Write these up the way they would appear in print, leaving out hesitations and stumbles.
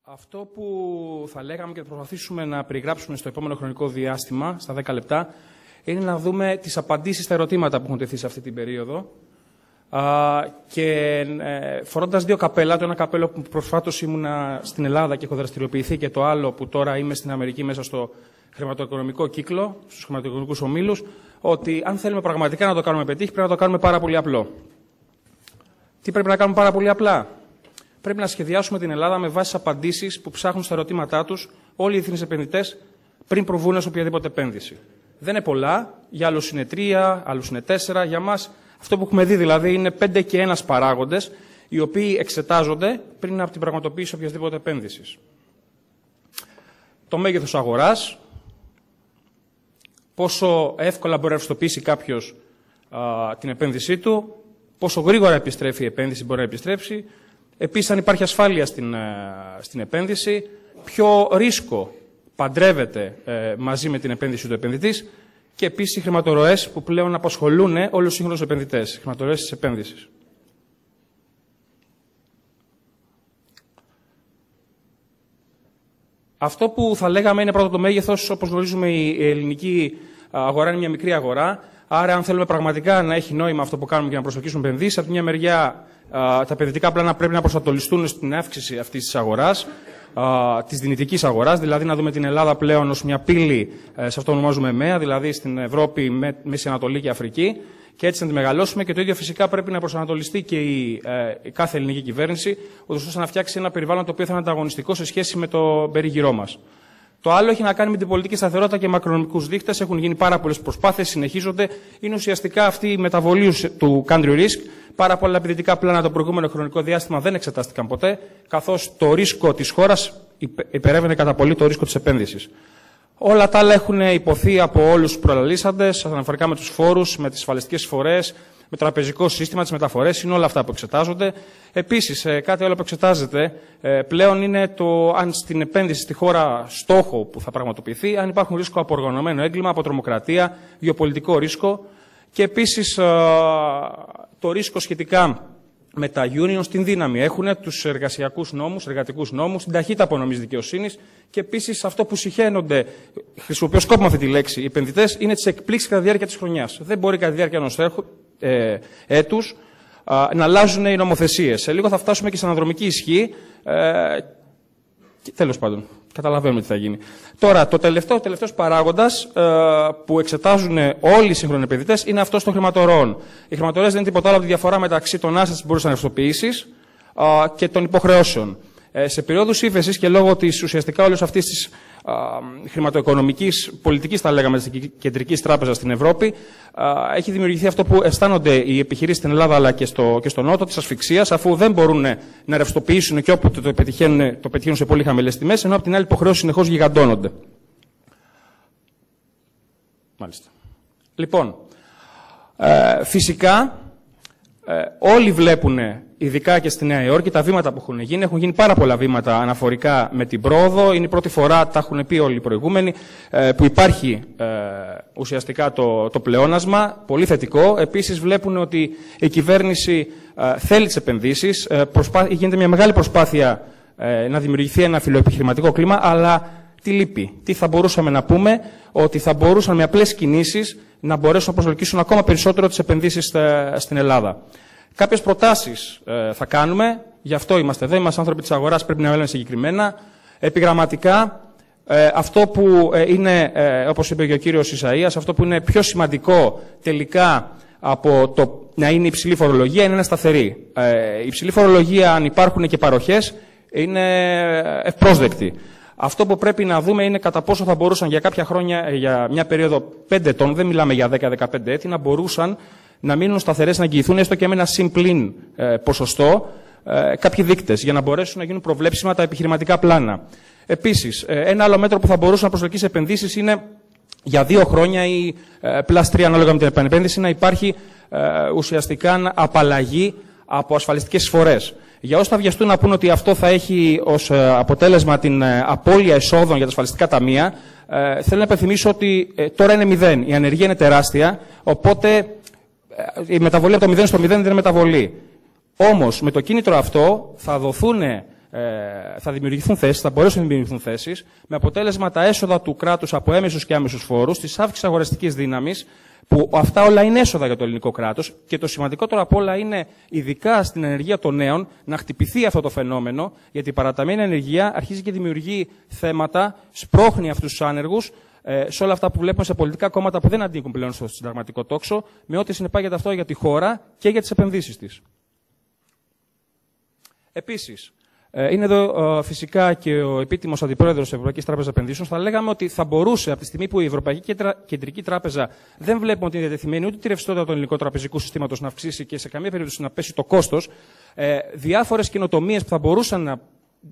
Αυτό που θα λέγαμε και θα προσπαθήσουμε να περιγράψουμε στο επόμενο χρονικό διάστημα, στα 10 λεπτά, είναι να δούμε τις απαντήσεις στα ερωτήματα που έχουν τεθεί σε αυτή την περίοδο. Και φορώντας δύο καπέλα, το ένα καπέλο που προσφάτως ήμουνα στην Ελλάδα και έχω δραστηριοποιηθεί, και το άλλο που τώρα είμαι στην Αμερική μέσα στο χρηματοοικονομικό κύκλο, στους χρηματοοικονομικούς ομίλους, ότι αν θέλουμε πραγματικά να το κάνουμε πετύχει, πρέπει να το κάνουμε πάρα πολύ απλό. Τι πρέπει να κάνουμε πάρα πολύ απλά? Πρέπει να σχεδιάσουμε την Ελλάδα με βάση τις απαντήσεις που ψάχνουν στα ερωτήματά τους όλοι οι διεθνείς επενδυτές πριν προβούν σε οποιαδήποτε επένδυση. Δεν είναι πολλά, για άλλους είναι 3, άλλους είναι 4. Για μας αυτό που έχουμε δει δηλαδή είναι 5 και 1 παράγοντες, οι οποίοι εξετάζονται πριν από την πραγματοποίηση οποιασδήποτε επένδυσης. Το μέγεθος αγοράς, πόσο εύκολα μπορεί να ρευστοποιήσει κάποιος την επένδυσή του, πόσο γρήγορα επιστρέφει η επένδυση, μπορεί να επιστρέψει. Επίσης, αν υπάρχει ασφάλεια στην επένδυση, ποιο ρίσκο παντρεύεται μαζί με την επένδυση του επενδυτής, και επίσης οι χρηματορροές που πλέον απασχολούν όλους τους σύγχρονους επενδυτές, οι χρηματορροές της επένδυσης. Αυτό που θα λέγαμε είναι πρώτα το μέγεθος. Όπως γνωρίζουμε, η ελληνική αγορά είναι μια μικρή αγορά. Άρα, αν θέλουμε πραγματικά να έχει νόημα αυτό που κάνουμε και να προσελκύσουμε επενδύσεις, από τη μια μεριά τα επενδυτικά πλάνα πρέπει να προσανατολιστούν στην αύξηση αυτής της αγοράς, της δυνητικής αγοράς, δηλαδή να δούμε την Ελλάδα πλέον ως μια πύλη σε αυτό που ονομάζουμε ΕΜΕΑ, δηλαδή στην Ευρώπη, Μέση Ανατολή και Αφρική, και έτσι να τη μεγαλώσουμε. Και το ίδιο φυσικά πρέπει να προσανατολιστεί και η κάθε ελληνική κυβέρνηση, ώστε να φτιάξει ένα περιβάλλον το οποίο θα είναι ανταγωνιστικό σε σχέση με το περίγυρό μας. Το άλλο έχει να κάνει με την πολιτική σταθερότητα και μακροοικονομικούς δείκτες. Έχουν γίνει πάρα πολλές προσπάθειες, συνεχίζονται. Είναι ουσιαστικά αυτή η μεταβολή του country risk. Πάρα πολλά επενδυτικά πλάνα το προηγούμενο χρονικό διάστημα δεν εξετάστηκαν ποτέ, καθώς το ρίσκο της χώρας υπερεύαινε κατά πολύ το ρίσκο της επένδυσης. Όλα τα άλλα έχουν υποθεί από όλους τους προλαλήσαντες, αναφορικά με τους φόρους, με τις ασφαλιστικές εισφορές, με το τραπεζικό σύστημα, τις μεταφορές, είναι όλα αυτά που εξετάζονται. Επίσης, κάτι άλλο που εξετάζεται πλέον είναι το αν στην επένδυση στη χώρα στόχο που θα πραγματοποιηθεί, αν υπάρχουν ρίσκο από οργανωμένο έγκλημα, από τρομοκρατία, γεωπολιτικό ρίσκο, και επίσης το ρίσκο σχετικά με τα unions, την δύναμη έχουν, τους εργασιακούς νόμους, εργατικούς νόμους, την ταχύτητα απονομής δικαιοσύνης, και επίσης αυτό που συχαίνονται, χρησιμοποιώ σκόπιμα αυτή τη λέξη, οι επενδυτές, είναι τις εκπλήξεις κατά τη διάρκεια της χρονιάς. Δεν μπορεί κατά τη διάρκεια ενός έτους να αλλάζουν οι νομοθεσίες. Σε λίγο θα φτάσουμε και σε αναδρομική ισχύ. Τέλος πάντων, καταλαβαίνουμε τι θα γίνει. Τώρα, το τελευταίος παράγοντας που εξετάζουν όλοι οι σύγχρονοι επενδυτές είναι αυτός των χρηματορροών. Οι χρηματορροές δεν είναι τίποτα άλλο από τη διαφορά μεταξύ των assets που μπορείς να ρευστοποιήσεις και των υποχρεώσεων. Σε περίοδους ύφεσης και λόγω της ουσιαστικά όλης αυτής της χρηματοοικονομικής πολιτικής, θα λέγαμε, της Κεντρικής Τράπεζας στην Ευρώπη, έχει δημιουργηθεί αυτό που αισθάνονται οι επιχειρήσεις στην Ελλάδα αλλά και στο Νότο, της ασφυξίας, αφού δεν μπορούν να ρευστοποιήσουν και όποτε το πετυχαίνουν σε πολύ χαμηλές τιμές, ενώ από την άλλη υποχρεώσεις συνεχώς γιγαντώνονται. Μάλιστα. Λοιπόν, φυσικά όλοι βλέπουν, ειδικά και στη Νέα Υόρκη, τα βήματα που έχουν γίνει. Έχουν γίνει πάρα πολλά βήματα αναφορικά με την πρόοδο. Είναι η πρώτη φορά, τα έχουν πει όλοι οι προηγούμενοι, που υπάρχει ουσιαστικά το πλεόνασμα, πολύ θετικό. Επίσης βλέπουν ότι η κυβέρνηση θέλει τις επενδύσεις. Γίνεται μια μεγάλη προσπάθεια να δημιουργηθεί ένα φιλοεπιχειρηματικό κλίμα, αλλά τι λείπει? Τι θα μπορούσαμε να πούμε? Ότι θα μπορούσαν με απλές κινήσεις να μπορέσουν να προσελκύσουν ακόμα περισσότερο τις επενδύσεις στην Ελλάδα. Κάποιες προτάσεις θα κάνουμε, γι' αυτό είμαστε εδώ, είμαστε άνθρωποι της αγοράς, πρέπει να λέμε συγκεκριμένα. Επιγραμματικά, αυτό που είναι, όπως είπε και ο κύριος Ισαΐας, αυτό που είναι πιο σημαντικό τελικά από το να είναι υψηλή φορολογία είναι να σταθερή. Η υψηλή φορολογία, αν υπάρχουν και παροχές, είναι ευπρόσδεκτη. Αυτό που πρέπει να δούμε είναι κατά πόσο θα μπορούσαν για κάποια χρόνια, για μια περίοδο 5 ετών, δεν μιλάμε για 10-15 έτη, να μπορούσαν να μείνουν σταθερές, να εγγυηθούν έστω και με ένα συμπλήν ποσοστό κάποιοι δείκτες, για να μπορέσουν να γίνουν προβλέψιμα τα επιχειρηματικά πλάνα. Επίσης, ένα άλλο μέτρο που θα μπορούσε να προσελκύσει επενδύσεις είναι για 2 χρόνια ή +3 ανάλογα με την επανεπένδυση να υπάρχει ουσιαστικά απαλλαγή από ασφαλιστικές εισφορές. Για όσοι θα βιαστούν να πούν ότι αυτό θα έχει ως αποτέλεσμα την απώλεια εσόδων για τα ασφαλιστικά ταμεία, θέλω να υπενθυμίσω ότι τώρα είναι 0. Η ανεργία είναι τεράστια, οπότε η μεταβολή από το 0 στο 0 δεν είναι μεταβολή. Όμως με το κίνητρο αυτό θα δοθούν θα δημιουργηθούν θέσεις, θα μπορέσουν να δημιουργηθούν θέσεις, με αποτέλεσμα τα έσοδα του κράτους από έμεσους και άμεσους φόρους, της αύξησης αγοραστικής δύναμης, που αυτά όλα είναι έσοδα για το ελληνικό κράτος, και το σημαντικότερο απ' όλα είναι, ειδικά στην ανεργία των νέων, να χτυπηθεί αυτό το φαινόμενο, γιατί η παραταμένη ανεργία αρχίζει και δημιουργεί θέματα, σπρώχνει αυτούς τους άνεργους σε όλα αυτά που βλέπουμε σε πολιτικά κόμματα που δεν ανήκουν πλέον στο συνταγματικό τόξο, με ό,τι συνεπάγεται αυτό για τη χώρα και για τις επενδύσεις της. Επίσης, είναι εδώ φυσικά και ο επίτιμος αντιπρόεδρος της Ευρωπαϊκής Τράπεζας Επενδύσεων. Θα λέγαμε ότι θα μπορούσε, από τη στιγμή που η Ευρωπαϊκή Κεντρική Τράπεζα δεν βλέπουμε ότι είναι διατεθειμένη ούτε τη ρευστότητα του ελληνικού τραπεζικού συστήματος να αυξήσει και σε καμία περίπτωση να πέσει το κόστος, διάφορες καινοτομίες που θα μπορούσαν να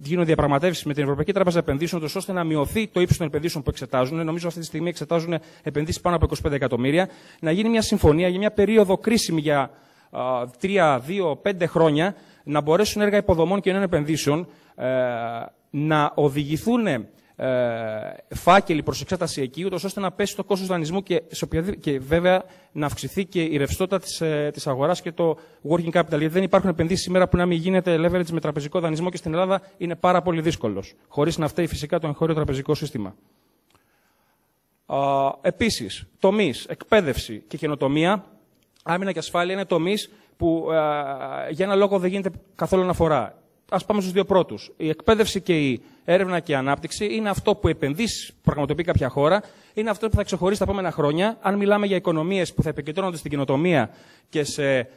γίνουν διαπραγματεύσεις με την Ευρωπαϊκή Τράπεζα Επενδύσεων, ώστε να μειωθεί το ύψος των επενδύσεων που εξετάζουν. Νομίζω αυτή τη στιγμή εξετάζουν επενδύσεις πάνω από 25 εκατομμύρια. Να γίνει μια συμφωνία για μια περίοδο κρίσιμη για 3, 2, 5 χρόνια, να μπορέσουν έργα υποδομών και νέων επενδύσεων να οδηγηθούν φάκελοι προς εξέταση εκεί, ούτως ώστε να πέσει το κόστος δανεισμού και βέβαια να αυξηθεί και η ρευστότητα της αγοράς και το working capital. Γιατί δεν υπάρχουν επενδύσεις σήμερα που να μην γίνεται leverage με τραπεζικό δανεισμό, και στην Ελλάδα είναι πάρα πολύ δύσκολος, χωρίς να φταίει φυσικά το εγχώριο τραπεζικό σύστημα. Επίσης, τομείς, εκπαίδευση και καινοτομία, άμυνα και ασφάλεια είναι τομείς που για ένα λόγο δεν γίνεται καθόλου αναφορά. Ας πάμε στους δύο πρώτους. Η εκπαίδευση και η έρευνα και η ανάπτυξη είναι αυτό που επενδύσεις που πραγματοποιεί κάποια χώρα, είναι αυτό που θα ξεχωρίσει τα επόμενα χρόνια. Αν μιλάμε για οικονομίες που θα επικεντρώνονται στην καινοτομία και σε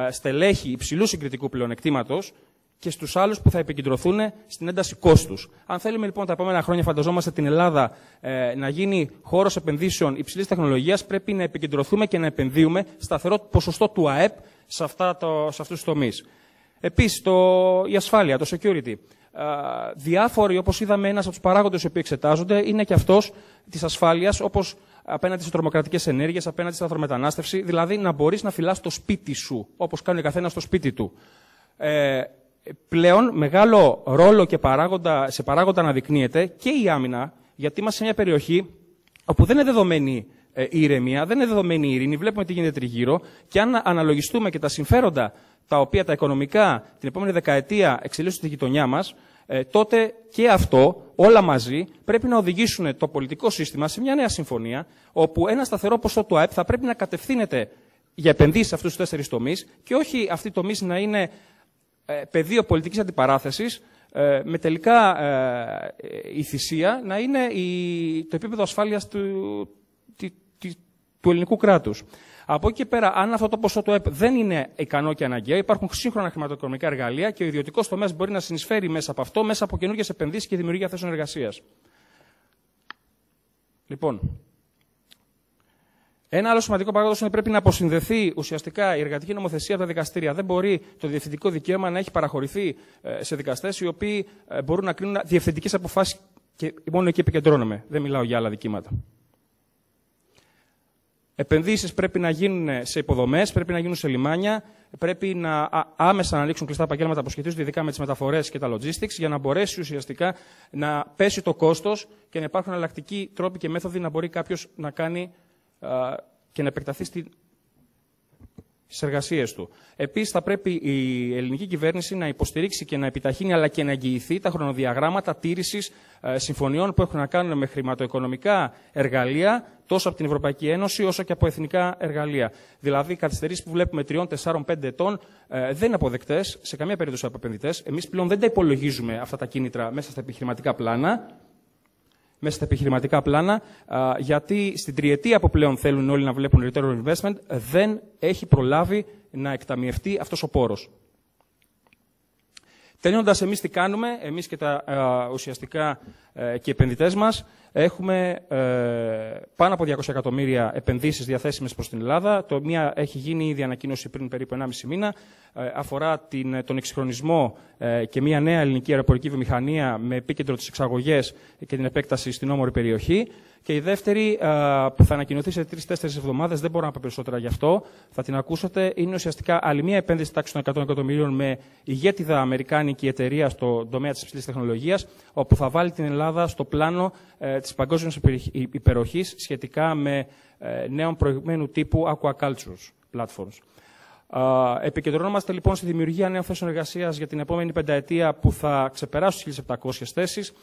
στελέχη υψηλού συγκριτικού πλεονεκτήματος, και στους άλλους που θα επικεντρωθούν στην ένταση κόστους. Αν θέλουμε λοιπόν τα επόμενα χρόνια, φανταζόμαστε την Ελλάδα να γίνει χώρος επενδύσεων υψηλής τεχνολογίας, πρέπει να επικεντρωθούμε και να επενδύουμε σταθερό ποσοστό του ΑΕΠ σε αυτούς τους τομείς. Επίσης, η ασφάλεια, το security. Διάφοροι, όπως είδαμε, ένας από τους παράγοντες οι οποίοι εξετάζονται είναι και αυτός της ασφάλειας, όπως απέναντι σε τρομοκρατικές ενέργειες, απέναντι στη λαθρομετανάστευση, δηλαδή να μπορείς να φυλάς το σπίτι σου, όπως κάνει ο καθένας στο σπίτι του. Πλέον μεγάλο ρόλο και σε παράγοντα αναδεικνύεται και η άμυνα, γιατί είμαστε σε μια περιοχή όπου δεν είναι δεδομένη η ηρεμία, δεν είναι δεδομένη η ειρήνη, βλέπουμε τι γίνεται τριγύρω, και αν αναλογιστούμε και τα συμφέροντα τα οποία τα οικονομικά την επόμενη δεκαετία εξελίσσονται στη γειτονιά μας, τότε και αυτό όλα μαζί πρέπει να οδηγήσουν το πολιτικό σύστημα σε μια νέα συμφωνία, όπου ένα σταθερό ποσό του ΑΕΠ θα πρέπει να κατευθύνεται για επενδύσεις σε αυτούς τους 4 τομείς, και όχι αυτοί οι τομείς να είναι πεδίο πολιτικής αντιπαράθεσης, με τελικά η θυσία να είναι το επίπεδο ασφάλειας του ελληνικού κράτους. Από εκεί και πέρα, αν αυτό το ποσό του ΕΠ δεν είναι ικανό και αναγκαίο, υπάρχουν σύγχρονα χρηματοοικονομικά εργαλεία και ο ιδιωτικός τομέας μπορεί να συνεισφέρει μέσα από αυτό, μέσα από καινούργιες επενδύσεις και δημιουργία θέσεων εργασίας. Λοιπόν, ένα άλλο σημαντικό παράγοντα είναι ότι πρέπει να αποσυνδεθεί ουσιαστικά η εργατική νομοθεσία από τα δικαστήρια. Δεν μπορεί το διευθυντικό δικαίωμα να έχει παραχωρηθεί σε δικαστές οι οποίοι μπορούν να κρίνουν διευθυντικές αποφάσεις, και μόνο εκεί επικεντρώνομαι. Δεν μιλάω για άλλα δικήματα. Επενδύσεις πρέπει να γίνουν σε υποδομές, πρέπει να γίνουν σε λιμάνια, πρέπει άμεσα να ανοίξουν κλειστά επαγγέλματα που σχετίζονται ειδικά με τις μεταφορές και τα logistics, για να μπορέσει ουσιαστικά να πέσει το κόστος και να υπάρχουν εναλλακτικοί τρόποι και μέθοδοι να μπορεί κάποιος να κάνει και να επεκταθεί στις εργασίες του. Επίσης, θα πρέπει η ελληνική κυβέρνηση να υποστηρίξει και να επιταχύνει, αλλά και να εγγυηθεί τα χρονοδιαγράμματα τήρησης συμφωνιών που έχουν να κάνουν με χρηματοοικονομικά εργαλεία, τόσο από την Ευρωπαϊκή Ένωση όσο και από εθνικά εργαλεία. Δηλαδή, οι καθυστερήσεις που βλέπουμε 3, 4, 5 ετών δεν είναι αποδεκτές σε καμία περίπτωση από επενδυτές. Εμείς πλέον δεν τα υπολογίζουμε αυτά τα κίνητρα μέσα στα επιχειρηματικά πλάνα. Γιατί στην τριετία που πλέον θέλουν όλοι να βλέπουν return on investment, δεν έχει προλάβει να εκταμιευτεί αυτός ο πόρος. Τελειώνοντας, εμείς τι κάνουμε, εμείς και ουσιαστικά και οι επενδυτές μας, έχουμε πάνω από 200 εκατομμύρια επενδύσεις διαθέσιμες προς την Ελλάδα. Το μία έχει γίνει ήδη ανακοίνωση πριν περίπου 1,5 μήνα. Αφορά τον εξυγχρονισμό και μια νέα ελληνική αεροπορική βιομηχανία με επίκεντρο τις εξαγωγές και την επέκταση στην όμορφη περιοχή. Και η δεύτερη, που θα ανακοινωθεί σε 3-4 εβδομάδες, δεν μπορώ να πω περισσότερα γι' αυτό, θα την ακούσετε, είναι ουσιαστικά άλλη μια επένδυση τάξης των 100 εκατομμυρίων με ηγέτιδα αμερικάνικη εταιρεία στον τομέα της υψηλής τεχνολογίας, όπου θα βάλει την Ελλάδα στο πλάνο της παγκόσμιας υπεροχής σχετικά με νέων προηγμένου τύπου aquaculture platforms. Επικεντρωνόμαστε λοιπόν στη δημιουργία νέων θέσεων εργασίας για την επόμενη πενταετία που θα ξεπεράσουν τις 1.700 θέσεις.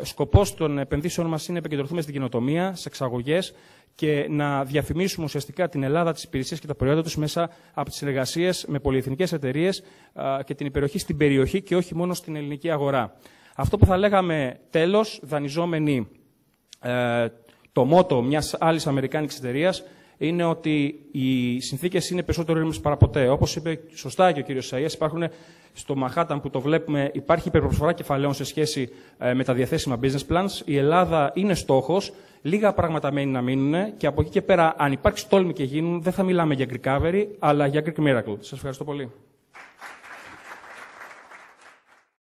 Σκοπός των επενδύσεων μας είναι να επικεντρωθούμε στην καινοτομία, σε εξαγωγές και να διαφημίσουμε ουσιαστικά την Ελλάδα, τις υπηρεσίες και τα προϊόντα τους μέσα από τις συνεργασίες με πολυεθνικές εταιρείες και την υπεροχή στην περιοχή και όχι μόνο στην ελληνική αγορά. Αυτό που θα λέγαμε τέλος, δανειζόμενοι το μότο μιας άλλης αμερικάνικης εταιρείας, είναι ότι οι συνθήκες είναι περισσότερο ήρεμες παραποτέ. Όπως είπε σωστά και ο κύριος Σαΐας, υπάρχουν στο Μανχάταν που το βλέπουμε, υπάρχει υπερπροσφορά κεφαλαίων σε σχέση με τα διαθέσιμα business plans. Η Ελλάδα είναι στόχος, λίγα πράγματα μένει να μείνουν και από εκεί και πέρα, αν υπάρξει τόλμη και γίνουν, δεν θα μιλάμε για Greek recovery, αλλά για Greek miracle. Σας ευχαριστώ πολύ.